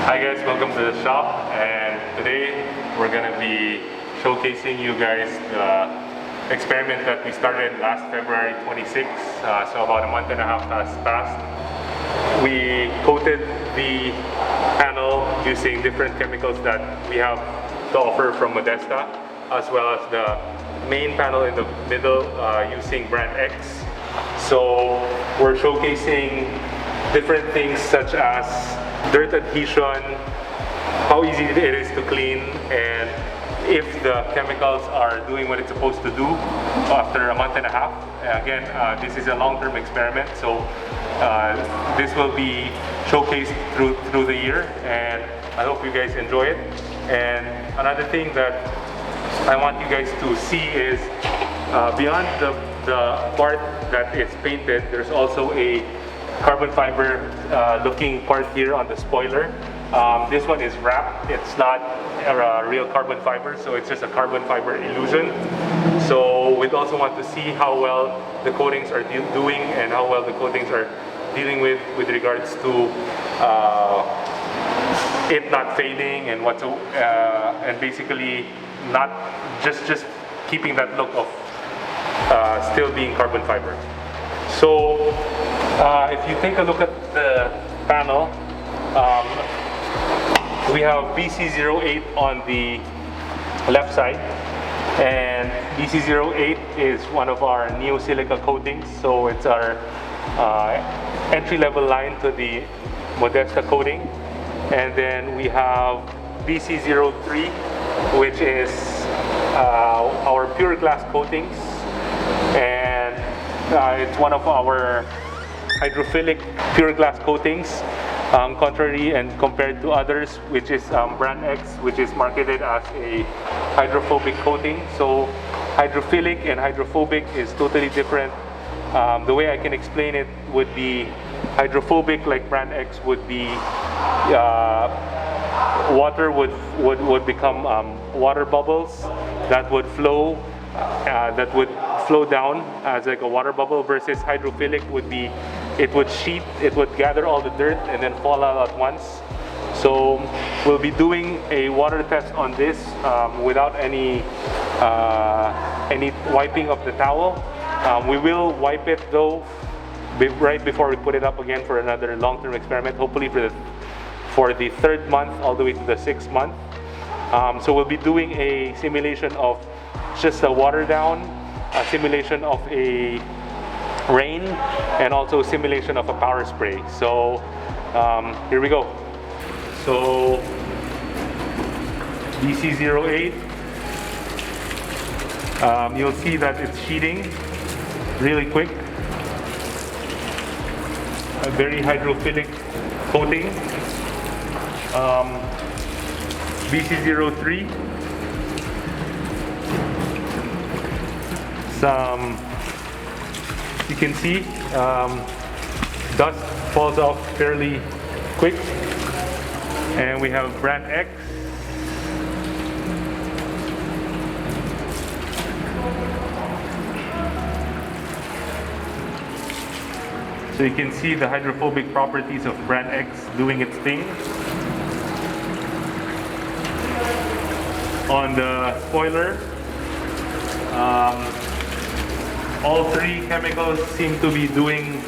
Hi guys, welcome to the shop, and today we're going to be showcasing you guys the experiment that we started last February 26th, so about a month and a half has passed. We coated the panel using different chemicals that we have to offer from Modesta, as well as the main panel in the middle using brand X. So we're showcasing different things such as dirt adhesion, how easy it is to clean, and if the chemicals are doing what it's supposed to do after a month and a half. Again, this is a long-term experiment, so this will be showcased through the year, and I hope you guys enjoy it. And another thing that I want you guys to see is beyond the part that is painted, there's also a carbon fiber looking part here on the spoiler. This one is wrapped. It's not a real carbon fiber, so it's just a carbon fiber illusion. So we'd also want to see how well the coatings are doing and how well the coatings are dealing with regards to it not fading and and basically not just keeping that look of still being carbon fiber. So if you take a look at the panel, we have BC08 on the left side, and BC08 is one of our new silica coatings, so it's our entry-level line to the Modesta coating. And then we have BC03, which is our pure glass coatings, and it's one of our hydrophilic pure glass coatings, contrary and compared to others, which is brand X, which is marketed as a hydrophobic coating. So hydrophilic and hydrophobic is totally different. The way I can explain it would be hydrophobic, like brand X, would be water would become water bubbles that would flow down as like a water bubble, versus hydrophilic would be it would sheet, it would gather all the dirt and then fall out at once. So we'll be doing a water test on this without any wiping of the towel. We will wipe it though right before we put it up again for another long-term experiment, hopefully for the 3rd month all the way to the 6th month. So we'll be doing a simulation of just a water down, a simulation of a rain, and also a simulation of a power spray. So here we go. So BC08, you'll see that it's sheeting really quick. A very hydrophilic coating. BC03, you can see dust falls off fairly quick. And we have brand X. So you can see the hydrophobic properties of brand X doing its thing. On the spoiler, all 3 chemicals seem to be doing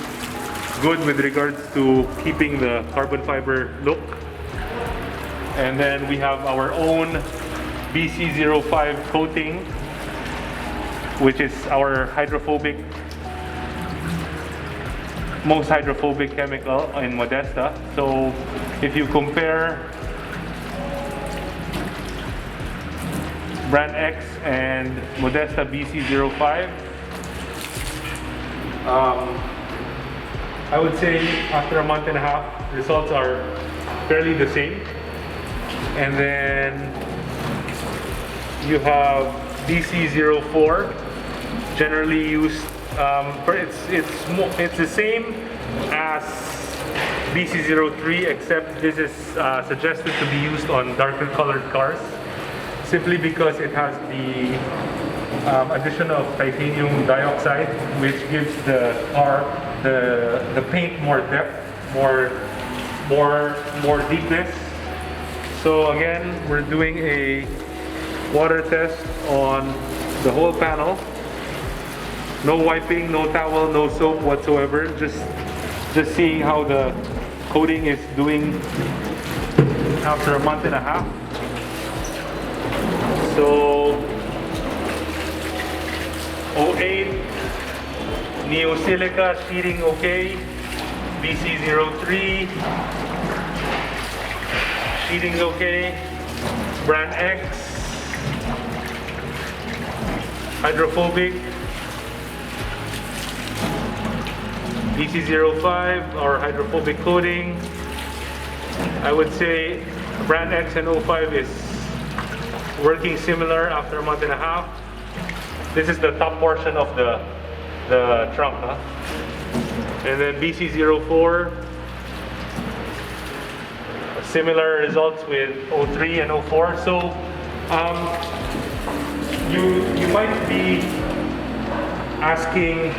good with regards to keeping the carbon fiber look. And then we have our own BC05 coating, which is our most hydrophobic chemical in Modesta. So if you compare brand X and Modesta BC05, I would say after a month and a half, results are fairly the same. And then you have BC04, generally used. It's the same as BC03, except this is suggested to be used on darker colored cars, simply because it has the addition of titanium dioxide, which gives the car the paint more depth, more deepness, So again, we're doing a water test on the whole panel. No wiping, no towel, no soap whatsoever. Just seeing how the coating is doing after a month and a half. So 08 Neosilica sheeting okay. BC03 sheeting's okay. Brand X hydrophobic. BC05 our hydrophobic coating. I would say Brand X and 05 is working similar after a month and a half. This is the top portion of the trunk, huh? And then BC04, similar results with 03 and 04. So you might be asking,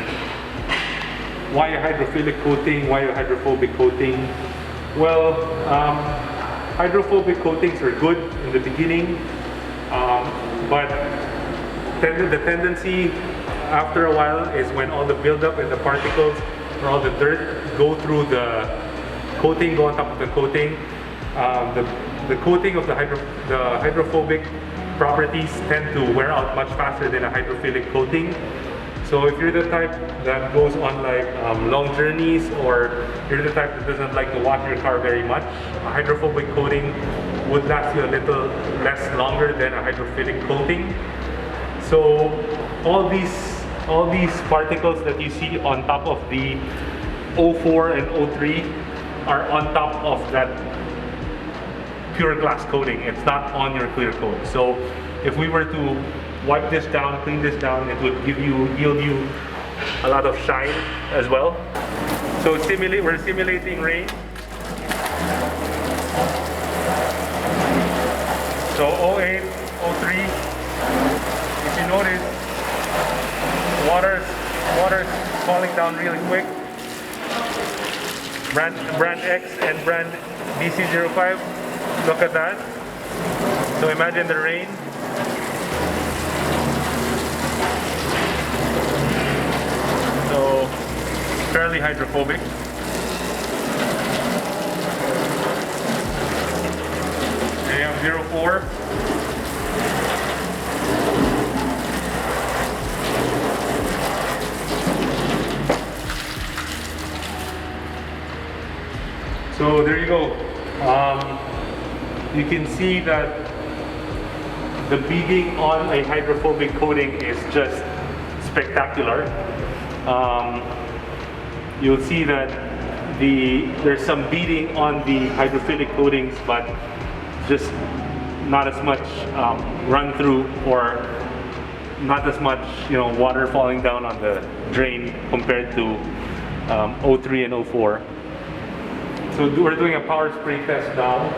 why a hydrophilic coating, why a hydrophobic coating? Well, hydrophobic coatings are good in the beginning, but the tendency after a while is when all the buildup and the particles or all the dirt go through the coating, go on top of the coating. The coating of the hydrophobic properties tend to wear out much faster than a hydrophilic coating. So if you're the type that goes on like long journeys, or you're the type that doesn't like to wash your car very much, a hydrophobic coating would last you a little less longer than a hydrophilic coating. So all these particles that you see on top of the 04 and 03 are on top of that pure glass coating. It's not on your clear coat. So if we were to wipe this down, clean this down, it would yield you a lot of shine as well. So we're simulating rain. So 08, 03, if you notice, water's falling down really quick. Brand X and brand BC05, look at that. So imagine the rain. So fairly hydrophobic. They have 04. So there you go. You can see that the beading on a hydrophobic coating is just spectacular. You'll see that there's some beading on the hydrophilic coatings, but just not as much run through, or not as much water falling down on the drain compared to 03 and 04. So we're doing a power spray test now.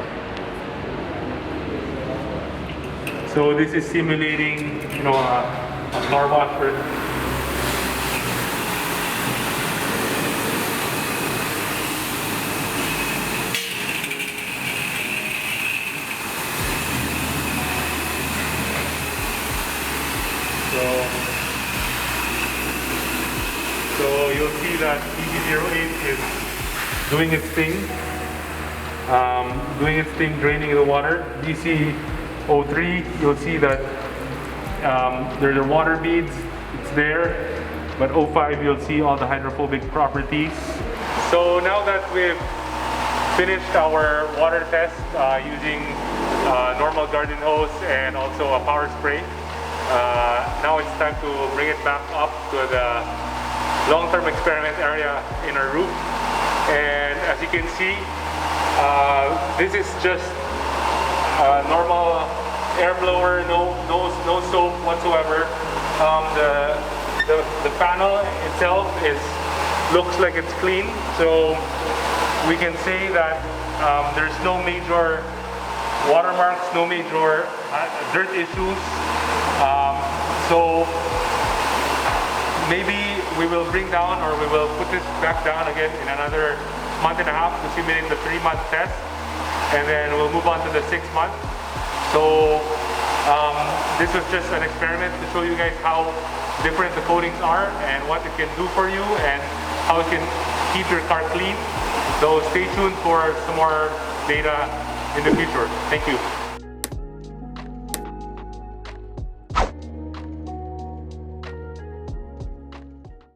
So this is simulating, a car washer. So you'll see that BC08 is doing its thing, draining the water. BC03, you'll see that there are water beads, it's there, but 05, you'll see all the hydrophobic properties. So now that we've finished our water test using normal garden hose and also a power spray, now it's time to bring it back up to the long-term experiment area in our roof. And as you can see, this is just a normal air blower, no soap whatsoever. The panel itself looks like it's clean, so we can say that there's no major watermarks, no major dirt issues. So maybe we will bring down, or we will put this back down again in another month and a half to simulate the 3-month test. and then we'll move on to the 6 month. So this was just an experiment to show you guys how different the coatings are and what it can do for you and how it can keep your car clean. So stay tuned for some more data in the future. Thank you.